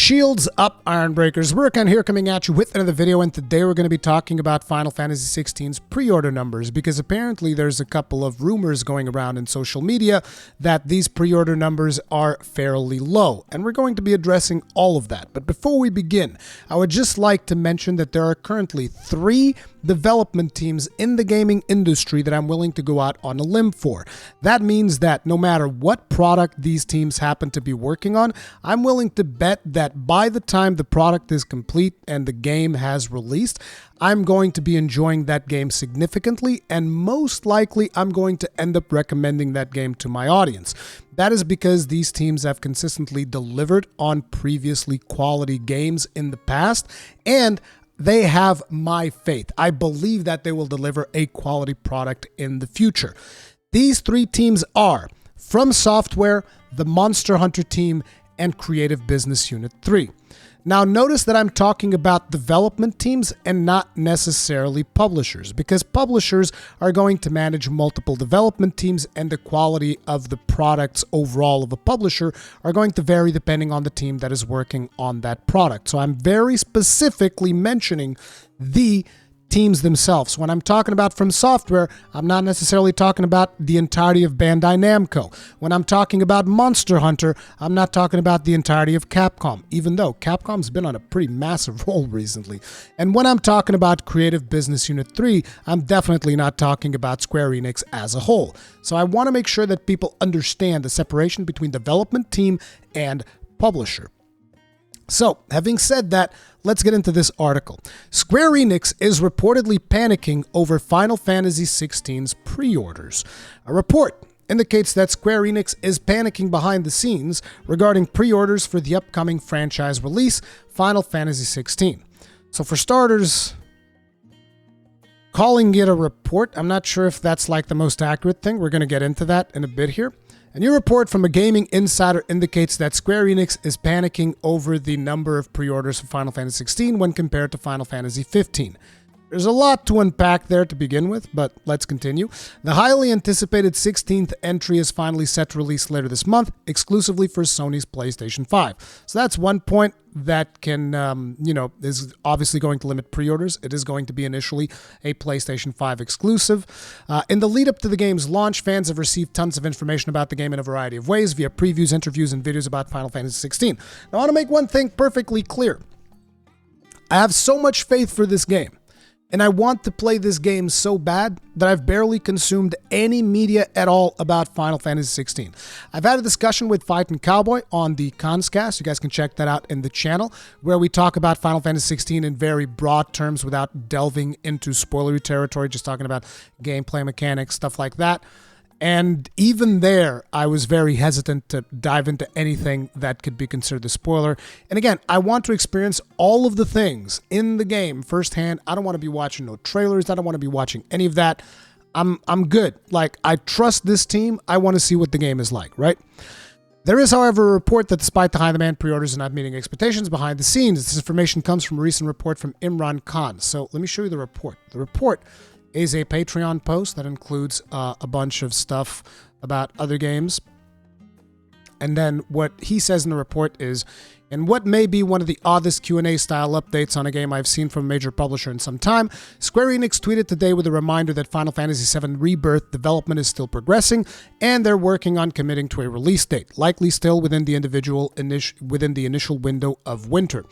Shields up, Ironbreakers. Rurikhan here coming at you with another video, and today we're going to be talking about Final Fantasy XVI's pre-order numbers, because apparently there's a couple of rumors going around in social media that these pre-order numbers are fairly low, and we're going to be addressing all of that. But before we begin, I would just like to mention that there are currently 3 development teams in the gaming industry that I'm willing to go out on a limb for. That means that no matter what product these teams happen to be working on, I'm willing to bet that by the time the product is complete and the game has released, I'm going to be enjoying that game significantly, and most likely I'm going to end up recommending that game to my audience. That is because these teams have consistently delivered on previously quality games in the past, and they have my faith. I believe that they will deliver a quality product in the future. These 3 teams are From Software, the Monster Hunter team, and Creative Business Unit 3. Now notice that I'm talking about development teams and not necessarily publishers, because publishers are going to manage multiple development teams, and the quality of the products overall of a publisher are going to vary depending on the team that is working on that product. So I'm very specifically mentioning the teams themselves. When I'm talking about From Software, I'm not necessarily talking about the entirety of Bandai Namco. When I'm talking about Monster Hunter, I'm not talking about the entirety of Capcom, even though Capcom's been on a pretty massive roll recently. And when I'm talking about Creative Business Unit 3, I'm definitely not talking about Square Enix as a whole. So I want to make sure that people understand the separation between development team and publisher. So, having said that, let's get into this article. Square Enix is reportedly panicking over Final Fantasy XVI's pre-orders. A report indicates that Square Enix is panicking behind the scenes regarding pre-orders for the upcoming franchise release, Final Fantasy XVI. So for starters, calling it a report, I'm not sure if that's like the most accurate thing. We're going to get into that in a bit here. A new report from a gaming insider indicates that Square Enix is panicking over the number of pre-orders for Final Fantasy XVI when compared to Final Fantasy XV. There's a lot to unpack there to begin with, but let's continue. The highly anticipated 16th entry is finally set to release later this month, exclusively for Sony's PlayStation 5. So that's one point that can, is obviously going to limit pre-orders. It is going to be initially a PlayStation 5 exclusive. In the lead up to the game's launch, fans have received tons of information about the game in a variety of ways via previews, interviews, and videos about Final Fantasy XVI. Now, I want to make one thing perfectly clear. I have so much faith for this game, and I want to play this game so bad that I've barely consumed any media at all about Final Fantasy XVI. I've had a discussion with Fightin' Cowboy on the Conscast. You guys can check that out in the channel, where we talk about Final Fantasy XVI in very broad terms without delving into spoilery territory, just talking about gameplay mechanics, stuff like that. And even there, I was very hesitant to dive into anything that could be considered a spoiler. And again, I want to experience all of the things in the game firsthand. I don't want to be watching no trailers. I don't want to be watching any of that. I'm good. Like, I trust this team. I want to see what the game is like, right? There is, however, a report that despite the high demand, pre-orders are not meeting expectations behind the scenes. This information comes from a recent report from Imran Khan. So let me show you the report. The report is a Patreon post that includes a bunch of stuff about other games. And then what he says in the report is, in what may be one of the oddest Q&A style updates on a game I've seen from a major publisher in some time, Square Enix tweeted today with a reminder that Final Fantasy VII Rebirth development is still progressing, and they're working on committing to a release date, likely still within the initial window of winter.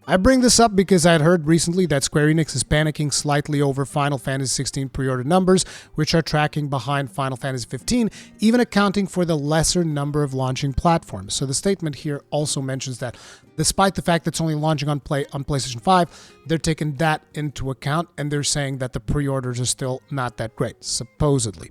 I bring this up because I had heard recently that Square Enix is panicking slightly over Final Fantasy XVI pre-order numbers, which are tracking behind Final Fantasy XV, even accounting for the lesser number of launching platforms. So the statement here also mentions that despite the fact that it's only launching on PlayStation 5, they're taking that into account, and they're saying that the pre-orders are still not that great, supposedly.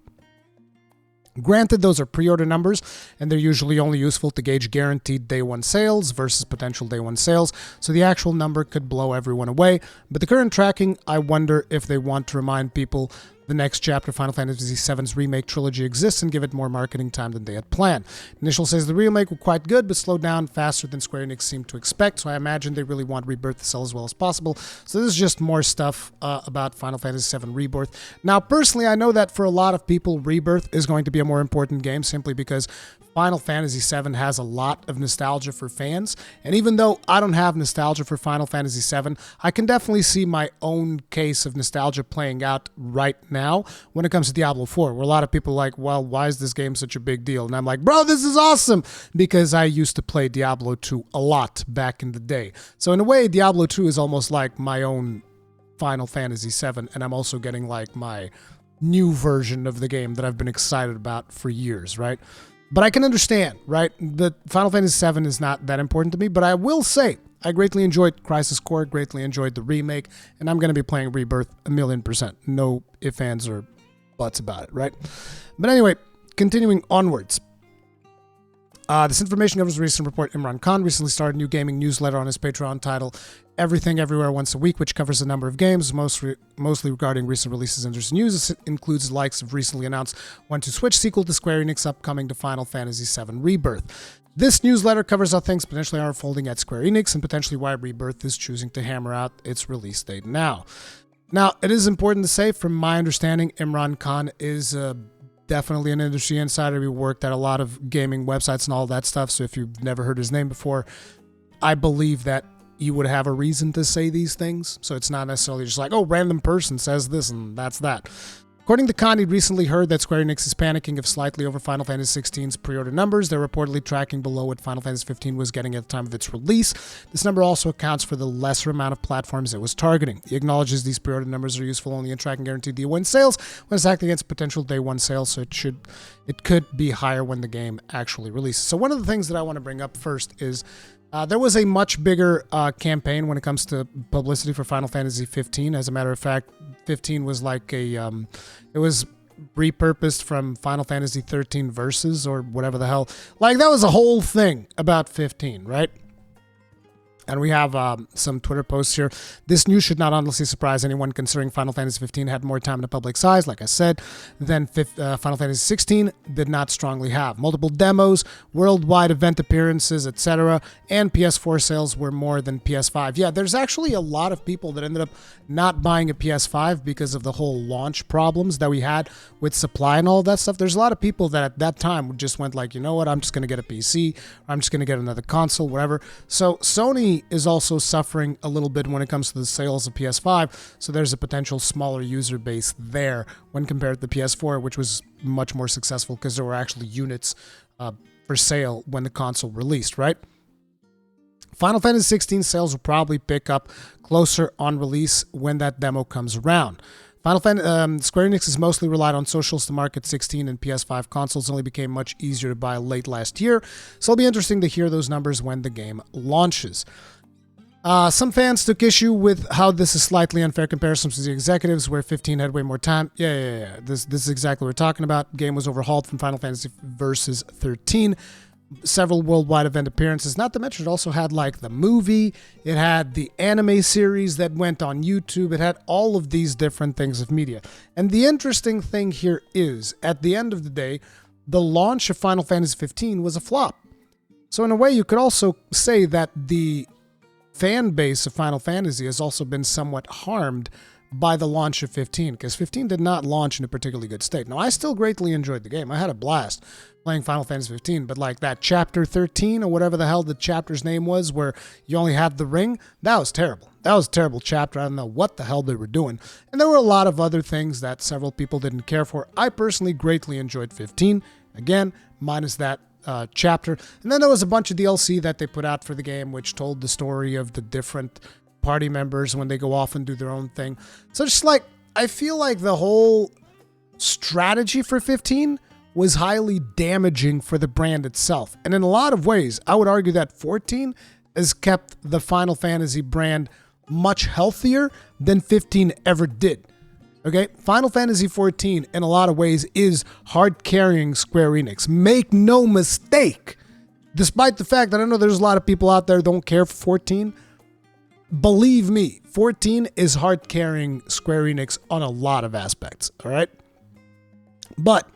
Granted, those are pre-order numbers, and they're usually only useful to gauge guaranteed day one sales versus potential day one sales, so the actual number could blow everyone away. But the current tracking, I wonder if they want to remind people the next chapter, Final Fantasy VII's remake trilogy, exists and give it more marketing time than they had planned. Initial says the remake were quite good, but slowed down faster than Square Enix seemed to expect, so I imagine they really want Rebirth to sell as well as possible. So this is just more stuff about Final Fantasy VII Rebirth. Now, personally, I know that for a lot of people, Rebirth is going to be a more important game simply because Final Fantasy VII has a lot of nostalgia for fans, and even though I don't have nostalgia for Final Fantasy VII, I can definitely see my own case of nostalgia playing out right now when it comes to Diablo 4, where a lot of people are like, well, why is this game such a big deal? And I'm like, bro, this is awesome, because I used to play Diablo 2 a lot back in the day. So in a way, Diablo 2 is almost like my own Final Fantasy VII, and I'm also getting like my new version of the game that I've been excited about for years, right? But I can understand, right? The Final Fantasy VII is not that important to me, but I will say I greatly enjoyed Crisis Core, greatly enjoyed the remake, and I'm going to be playing Rebirth 1,000,000%. No ifs, ands, or buts about it, right? But anyway, continuing onwards. This information covers a recent report. Imran Khan recently started a new gaming newsletter on his Patreon titled Everything Everywhere Once a Week, which covers a number of games, mostly regarding recent releases and interesting news. It includes the likes of recently announced 1-2-Switch sequel to Square Enix upcoming to Final Fantasy VII Rebirth. This newsletter covers how things potentially are unfolding at Square Enix and potentially why Rebirth is choosing to hammer out its release date now. Now, it is important to say, from my understanding, Imran Khan is definitely an industry insider. He worked at a lot of gaming websites and all that stuff, so if you've never heard his name before, I believe that you would have a reason to say these things, so it's not necessarily just like, oh, random person says this and that's that. According to Khan, he'd recently heard that Square Enix is panicking if slightly over Final Fantasy XVI's pre-order numbers. They're reportedly tracking below what Final Fantasy XV was getting at the time of its release. This number also accounts for the lesser amount of platforms it was targeting. He acknowledges these pre-order numbers are useful only in tracking guaranteed day one sales when it's acting against potential day one sales, so it could be higher when the game actually releases. So one of the things that I want to bring up first is there was a much bigger campaign when it comes to publicity for Final Fantasy 15. As a matter of fact, 15 was like it was repurposed from Final Fantasy 13 Versus or whatever the hell. Like, that was a whole thing about 15, right? And we have some Twitter posts here. This news should not honestly surprise anyone, considering Final Fantasy 15 had more time in the public size, like I said, than Final Fantasy 16 did not strongly have. Multiple demos, worldwide event appearances, etc., and PS4 sales were more than PS5. Yeah, there's actually a lot of people that ended up not buying a PS5 because of the whole launch problems that we had with supply and all that stuff. There's a lot of people that at that time just went like, you know what, I'm just going to get a PC, or I'm just going to get another console, whatever. So Sony is also suffering a little bit when it comes to the sales of PS5, so there's a potential smaller user base there when compared to the PS4, which was much more successful because there were actually units for sale when the console released, right? Final Fantasy 16 sales will probably pick up closer on release when that demo comes around. Square Enix has mostly relied on socials to market 16 and PS5 consoles, only became much easier to buy late last year, so it'll be interesting to hear those numbers when the game launches. Some fans took issue with how this is slightly unfair comparison to the executives, where 15 had way more time. Yeah. This is exactly what we're talking about. Game was overhauled from Final Fantasy Versus 13. Several worldwide event appearances, not to mention it also had like the movie, it had the anime series that went on YouTube, it had all of these different things of media. And the interesting thing here is, at the end of the day, the launch of Final Fantasy 15 was a flop. So in a way, you could also say that the fan base of Final Fantasy has also been somewhat harmed by the launch of 15, because 15 did not launch in a particularly good state. Now, I still greatly enjoyed the game. I had a blast playing Final Fantasy 15, but like that chapter 13 or whatever the hell the chapter's name was, where you only had the ring, that was terrible. That was a terrible chapter. I don't know what the hell they were doing. And there were a lot of other things that several people didn't care for. I personally greatly enjoyed 15, again, minus that chapter. And then there was a bunch of DLC that they put out for the game, which told the story of the different party members when they go off and do their own thing. So just like, I feel like the whole strategy for 15 was highly damaging for the brand itself. And in a lot of ways, I would argue that 14 has kept the Final Fantasy brand much healthier than 15 ever did. Okay, Final Fantasy 14 in a lot of ways is hard carrying Square Enix. Make no mistake. Despite the fact that I know there's a lot of people out there who don't care for 14, believe me, 14 is hard carrying Square Enix on a lot of aspects, all right? But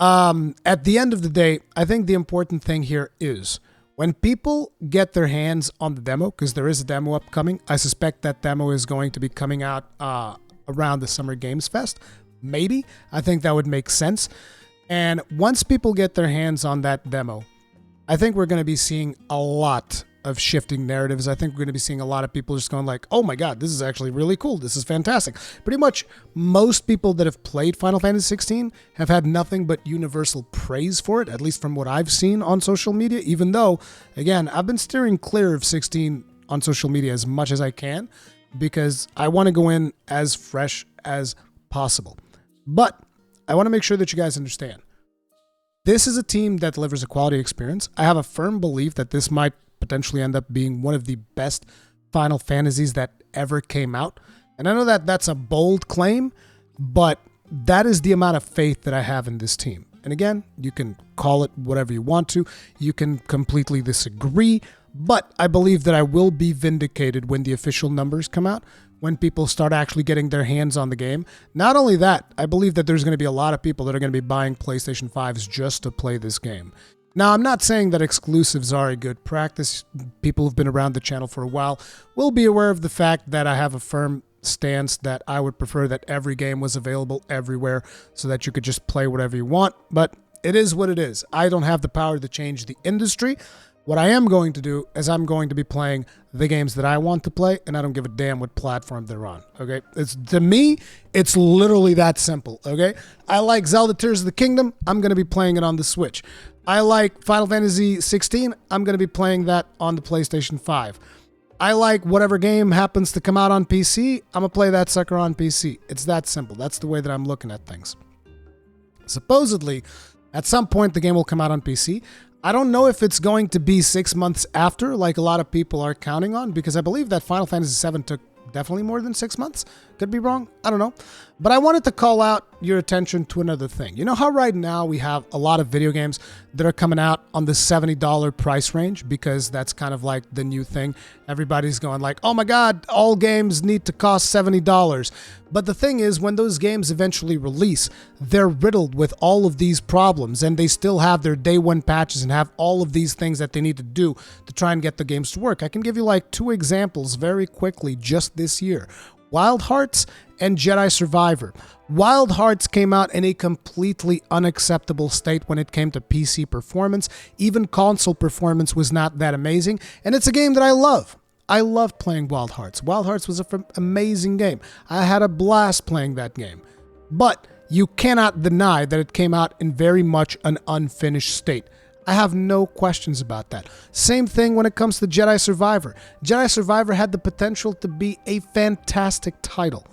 at the end of the day, I think the important thing here is when people get their hands on the demo, because there is a demo upcoming, I suspect that demo is going to be coming out around the Summer Games Fest. Maybe. I think that would make sense. And once people get their hands on that demo, I think we're going to be seeing a lot of shifting narratives. I think we're going to be seeing a lot of people just going like, oh my God, this is actually really cool. This is fantastic. Pretty much most people that have played Final Fantasy XVI have had nothing but universal praise for it, at least from what I've seen on social media, even though, again, I've been steering clear of 16 on social media as much as I can because I want to go in as fresh as possible. But I want to make sure that you guys understand. This is a team that delivers a quality experience. I have a firm belief that this might potentially end up being one of the best Final Fantasies that ever came out. And I know that that's a bold claim, but that is the amount of faith that I have in this team. And again, you can call it whatever you want to. You can completely disagree, but I believe that I will be vindicated when the official numbers come out, when people start actually getting their hands on the game. Not only that, I believe that there's going to be a lot of people that are going to be buying PlayStation 5s just to play this game. Now, I'm not saying that exclusives are a good practice. People who've been around the channel for a while will be aware of the fact that I have a firm stance that I would prefer that every game was available everywhere so that you could just play whatever you want. But it is what it is. I don't have the power to change the industry. What I am going to do is I'm going to be playing the games that I want to play, and I don't give a damn what platform they're on, okay? To me, it's literally that simple, okay? I like Zelda Tears of the Kingdom. I'm going to be playing it on the Switch. I like Final Fantasy 16. I'm going to be playing that on the PlayStation 5. I like whatever game happens to come out on PC. I'm going to play that sucker on PC. It's that simple. That's the way that I'm looking at things. Supposedly, at some point, the game will come out on PC. I don't know if it's going to be 6 months after, like a lot of people are counting on, because I believe that Final Fantasy VII took definitely more than 6 months. Could be wrong. I don't know. But I wanted to call out your attention to another thing. You know how right now we have a lot of video games that are coming out on the $70 price range because that's kind of like the new thing. Everybody's going like, oh my God, all games need to cost $70. But the thing is, when those games eventually release, they're riddled with all of these problems and they still have their day one patches and have all of these things that they need to do to try and get the games to work. I can give you like 2 examples very quickly just this year. Wild Hearts and Jedi Survivor. Wild Hearts came out in a completely unacceptable state when it came to PC performance. Even console performance was not that amazing, and it's a game that I love. I loved playing Wild Hearts. Wild Hearts was an amazing game. I had a blast playing that game. But you cannot deny that it came out in very much an unfinished state. I have no questions about that. Same thing when it comes to Jedi Survivor. Jedi Survivor had the potential to be a fantastic title,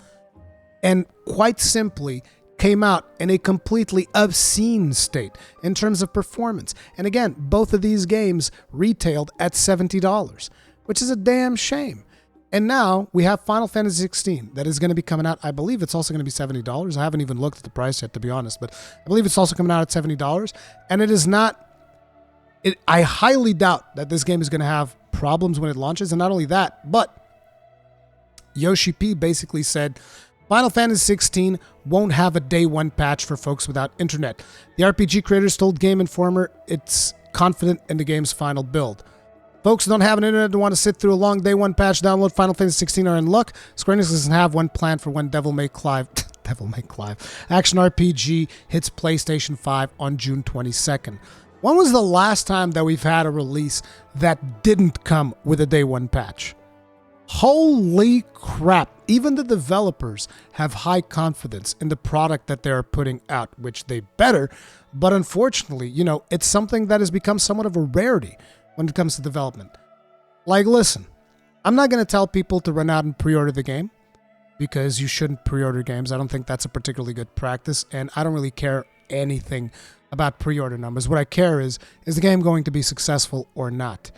and quite simply came out in a completely obscene state in terms of performance. And again, both of these games retailed at $70, which is a damn shame. And now we have Final Fantasy XVI that is going to be coming out. I believe it's also going to be $70. I haven't even looked at the price yet, to be honest, but I believe it's also coming out at $70. And it is not... I highly doubt that this game is going to have problems when it launches. And not only that, but Yoshi P basically said Final Fantasy XVI won't have a day one patch for folks without internet. The RPG creators told Game Informer it's confident in the game's final build. Folks who don't have an internet and want to sit through a long day one patch download Final Fantasy XVI are in luck. Square Enix doesn't have one planned for when Devil May Cry action RPG hits PlayStation 5 on June 22nd. When was the last time that we've had a release that didn't come with a day one patch? Holy crap. Even the developers have high confidence in the product that they're putting out, which they better. But unfortunately, it's something that has become somewhat of a rarity when it comes to development. Like, listen, I'm not going to tell people to run out and pre-order the game because you shouldn't pre-order games. I don't think that's a particularly good practice, and I don't really care anything about pre-order numbers. What I care is the game going to be successful or not?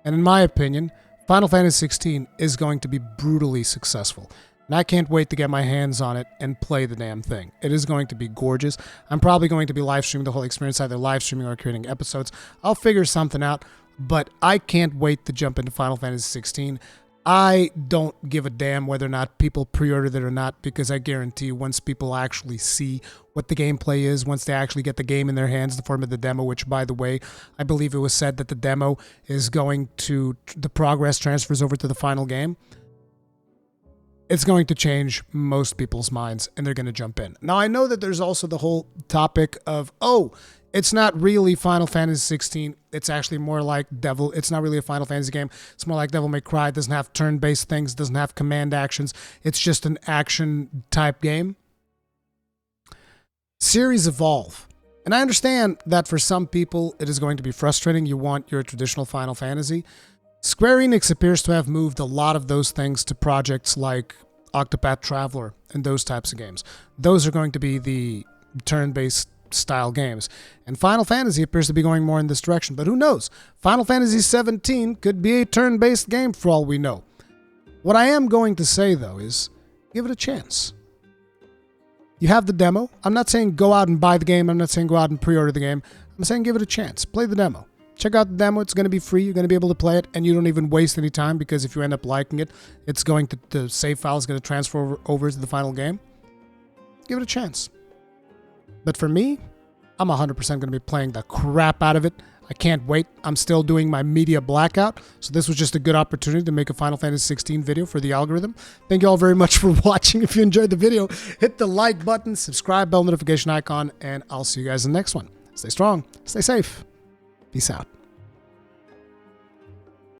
And in my opinion, Final Fantasy XVI is going to be brutally successful. And I can't wait to get my hands on it and play the damn thing. It is going to be gorgeous. I'm probably going to be live streaming the whole experience, either live streaming or creating episodes. I'll figure something out, but I can't wait to jump into Final Fantasy XVI. I don't give a damn whether or not people pre-ordered it or not, because I guarantee you once people actually see what the gameplay is, once they actually get the game in their hands in the form of the demo, which, by the way, I believe it was said that the demo is going to, the progress transfers over to the final game, it's going to change most people's minds and they're going to jump in. Now, I know that there's also the whole topic of, oh, it's not really Final Fantasy 16. It's actually more like Devil. It's not really a Final Fantasy game. It's more like Devil May Cry. It doesn't have turn-based things. It doesn't have command actions. It's just an action-type game. Series evolve. And I understand that for some people, it is going to be frustrating. You want your traditional Final Fantasy. Square Enix appears to have moved a lot of those things to projects like Octopath Traveler and those types of games. Those are going to be the turn-based style games. And Final Fantasy appears to be going more in this direction. But who knows? Final Fantasy 17 could be a turn-based game for all we know. What I am going to say, though, is give it a chance. You have the demo. I'm not saying go out and buy the game. I'm not saying go out and pre-order the game. I'm saying give it a chance. Play the demo. Check out the demo. It's going to be free. You're going to be able to play it, and you don't even waste any time, because if you end up liking it, it's going to, the save file is going to transfer over to the final game. Give it a chance. But for me, I'm 100% going to be playing the crap out of it. I can't wait. I'm still doing my media blackout, so this was just a good opportunity to make a Final Fantasy 16 video for the algorithm. Thank you all very much for watching. If you enjoyed the video, hit the like button, subscribe, bell notification icon, and I'll see you guys in the next one. Stay strong, stay safe. Peace out.